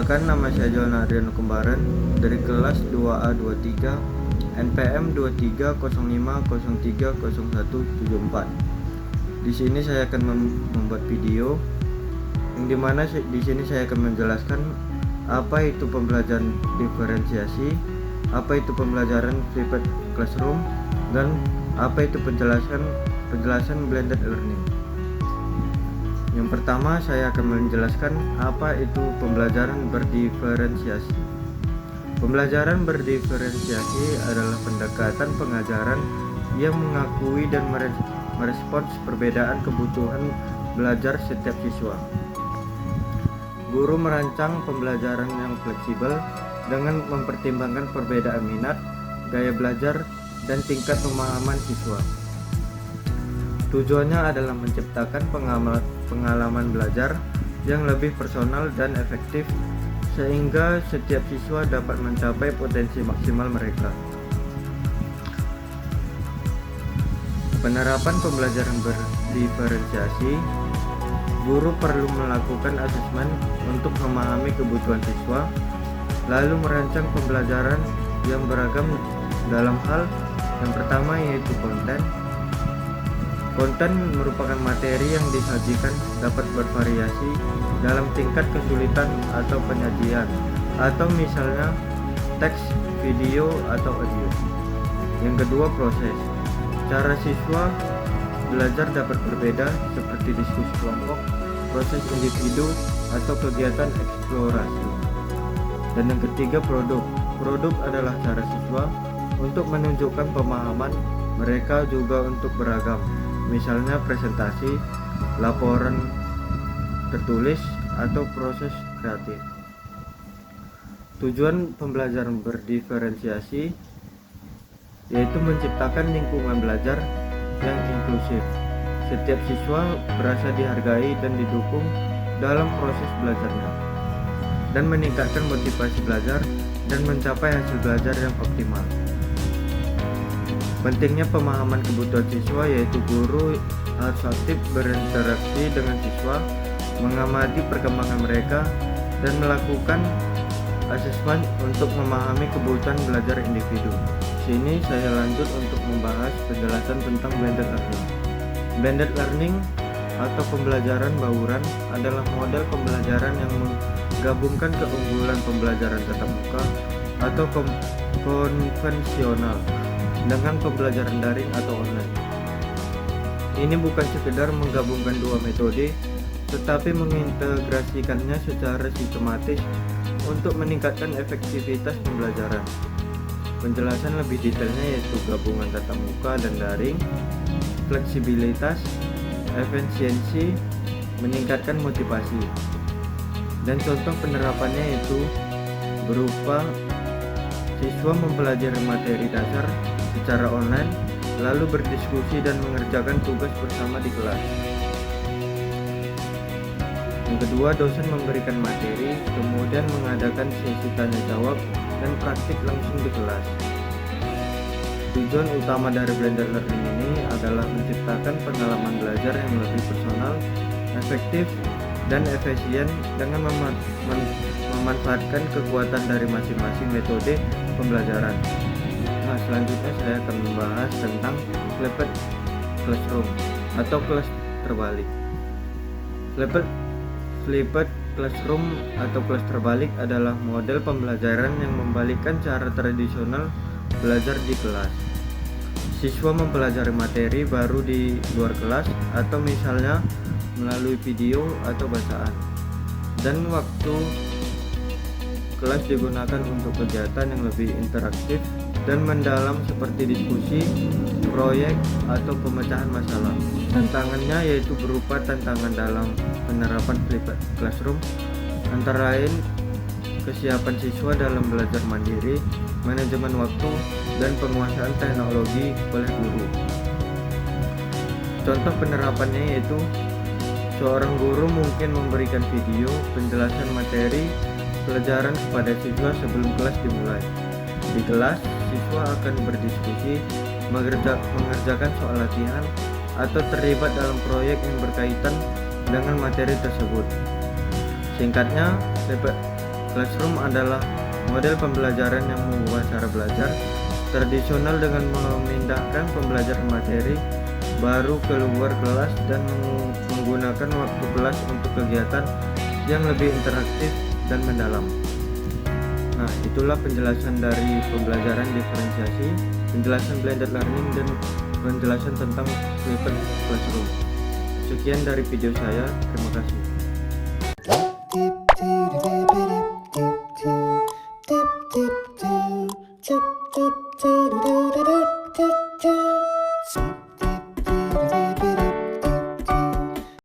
Perkenalkan, nama saya John Adriano Kembaran dari kelas 2A23 NPM 2305030174. Di sini saya akan membuat video yang dimana di sini saya akan menjelaskan apa itu pembelajaran diferensiasi, apa itu pembelajaran flipped classroom, dan apa itu penjelasan blended learning. Yang pertama, saya akan menjelaskan apa itu pembelajaran berdiferensiasi. Pembelajaran berdiferensiasi adalah pendekatan pengajaran yang mengakui dan merespons perbedaan kebutuhan belajar setiap siswa. Guru merancang pembelajaran yang fleksibel dengan mempertimbangkan perbedaan minat, gaya belajar, dan tingkat pemahaman siswa. Tujuannya adalah menciptakan pengalaman belajar yang lebih personal dan efektif sehingga setiap siswa dapat mencapai potensi maksimal mereka. Penerapan pembelajaran berdiferensiasi, guru perlu melakukan asesmen untuk memahami kebutuhan siswa, lalu merancang pembelajaran yang beragam dalam hal yang pertama yaitu konten. Konten merupakan materi yang disajikan dapat bervariasi dalam tingkat kesulitan atau penyajian, atau misalnya teks, video, atau audio. Yang kedua, proses. Cara siswa belajar dapat berbeda seperti diskusi kelompok, proses individu, atau kegiatan eksplorasi. Dan yang ketiga, produk. Produk adalah cara siswa untuk menunjukkan pemahaman mereka juga untuk beragam. Misalnya presentasi, laporan tertulis, atau proses kreatif. Tujuan pembelajaran berdiferensiasi yaitu menciptakan lingkungan belajar yang inklusif. Setiap siswa merasa dihargai dan didukung dalam proses belajarnya, dan meningkatkan motivasi belajar dan mencapai hasil belajar yang optimal. Pentingnya pemahaman kebutuhan siswa yaitu guru harus aktif berinteraksi dengan siswa, mengamati perkembangan mereka, dan melakukan asesmen untuk memahami kebutuhan belajar individu. Sini saya lanjut untuk membahas penjelasan tentang blended learning. Blended learning atau pembelajaran bauran adalah model pembelajaran yang menggabungkan keunggulan pembelajaran tatap muka atau konvensional dengan pembelajaran daring atau online. Ini bukan sekedar menggabungkan dua metode, tetapi mengintegrasikannya secara sistematis untuk meningkatkan efektivitas pembelajaran. Penjelasan lebih detailnya yaitu gabungan tatap muka dan daring, fleksibilitas, efisiensi, meningkatkan motivasi. Dan contoh penerapannya yaitu berupa siswa mempelajari materi dasar secara online, lalu berdiskusi dan mengerjakan tugas bersama di kelas. Yang kedua, dosen memberikan materi, kemudian mengadakan sesi tanya jawab dan praktik langsung di kelas. Tujuan utama dari blended learning ini adalah menciptakan pengalaman belajar yang lebih personal, efektif, dan efisien dengan memanfaatkan kekuatan dari masing-masing metode pembelajaran. Nah, selanjutnya saya akan membahas tentang flipped classroom atau kelas terbalik. Flipped classroom atau kelas terbalik adalah model pembelajaran yang membalikkan cara tradisional belajar di kelas. Siswa mempelajari materi baru di luar kelas atau misalnya melalui video atau bacaan. Dan waktu kelas digunakan untuk kegiatan yang lebih interaktif dan mendalam seperti diskusi, proyek, atau pemecahan masalah. Tantangannya yaitu berupa tantangan dalam penerapan flipped classroom, antara lain kesiapan siswa dalam belajar mandiri, manajemen waktu, dan penguasaan teknologi oleh guru. Contoh penerapannya yaitu seorang guru mungkin memberikan video penjelasan materi pelajaran kepada siswa sebelum kelas dimulai. Di kelas, siswa akan berdiskusi, mengerjakan soal latihan, atau terlibat dalam proyek yang berkaitan dengan materi tersebut. Singkatnya, flipped Classroom adalah model pembelajaran yang mengubah cara belajar tradisional dengan memindahkan pembelajaran materi baru keluar kelas dan menggunakan waktu kelas untuk kegiatan yang lebih interaktif dan mendalam. Nah, itulah penjelasan dari pembelajaran diferensiasi, penjelasan blended learning, dan penjelasan tentang flipped classroom. Sekian dari video saya, terima kasih.